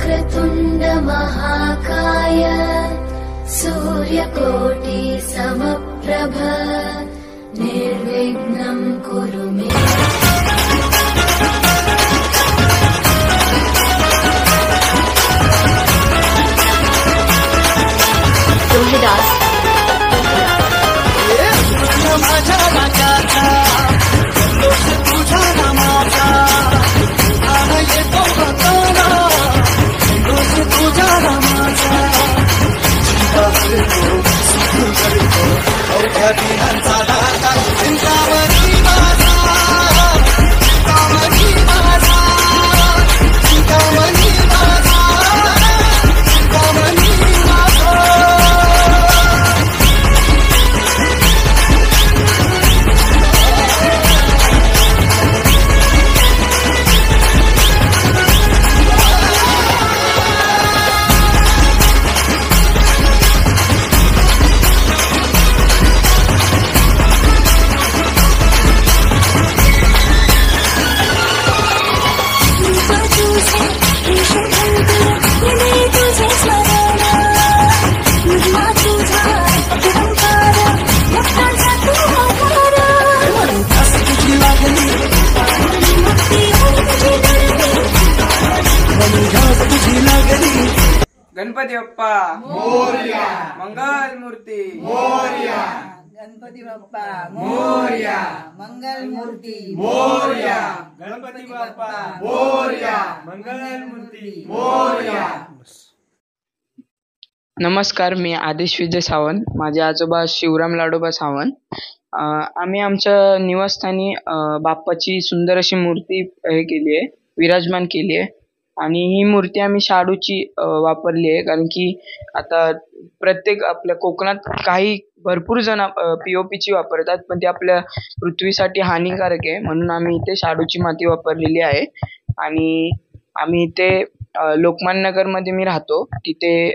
वक्रतुण्ड महाकाय सूर्यकोटि समप्रभ निर्विघ्नं कुरु मे। तुलसीदास गणपती बाप्पा मोरया, मंगल मूर्ती मोरया, गणपती बाप्पा मोरया, मंगल मूर्ती मोरया, गणपती बाप्पा मोरया, मंगल मूर्ती मोरया। नमस्कार, मी आदेश विजय सावंत, माझे आजोबा शिवराम लाडोबा सावंत। आम्ही आमच्या निवासस्थानी बाप्पाची सुंदर अशी मूर्ती केली आहे, विराजमान केली आहे आणि ही मूर्ती आम्ही शाडूची वापरली आहे, कारण की आता प्रत्येक आपल्या कोकणात काही भरपूर जण पीओपीची वापरतात, पण ते आपल्या पृथ्वीसाठी हानिकारक आहे, म्हणून आम्ही इथे शाडूची माती वापरलेली आहे। आणि आम्ही इथे लोकमान्य नगरमध्ये मी राहतो, तिथे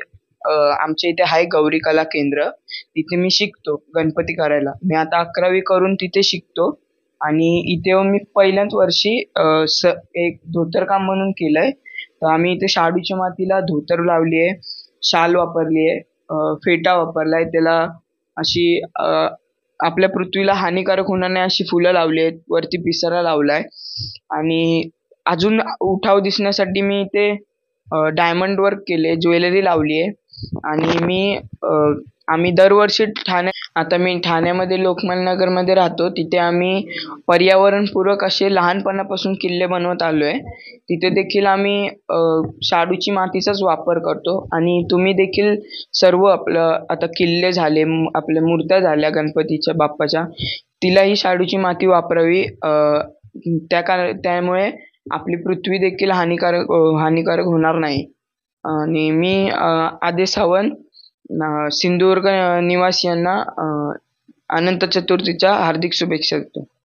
आमच्या इथे आहे गौरी कला केंद्र, तिथे मी शिकतो गणपती करायला। मी आता 11वी करून तिथे शिकतो आणि इथे मी पहिल्याच वर्षी एक धोतरकाम म्हणून केलंय। तर आम्ही इथे शाडूच्या मातीला धोतर लावली आहे, शाल वापरली आहे, फेटा वापरलाय, त्याला अशी आपल्या पृथ्वीला हानिकारक होणार नाही अशी फुलं लावली आहेत, वरती पिसारा लावलाय आणि अजून उठाव दिसण्यासाठी मी इथे डायमंड वर्क केले, ज्वेलरी लावली आहे। आणि आम्ही दरवर्षी आता मी ठाण्यामध्ये लोकमान्य नगरमध्ये राहतो, तिथे आम्ही पर्यावरणपूरक असे लहानपणापासून किल्ले बनवत आलोय। तिथे देखील आम्ही शाडूची मातीचाच वापर करतो आणि तुम्ही देखील सर्व आपलं आता किल्ले झाले, आपल्या मूर्त्या झाल्या गणपतीच्या बाप्पाच्या, तिलाही शाडूची माती वापरावी, त्यामुळे आपली पृथ्वी देखील हानिकारक होणार नाही। आणि मी आदेश सावंत सिंधुदुर्ग निवासियांना अनंत चतुर्थीच्या हार्दिक शुभेच्छा देतो।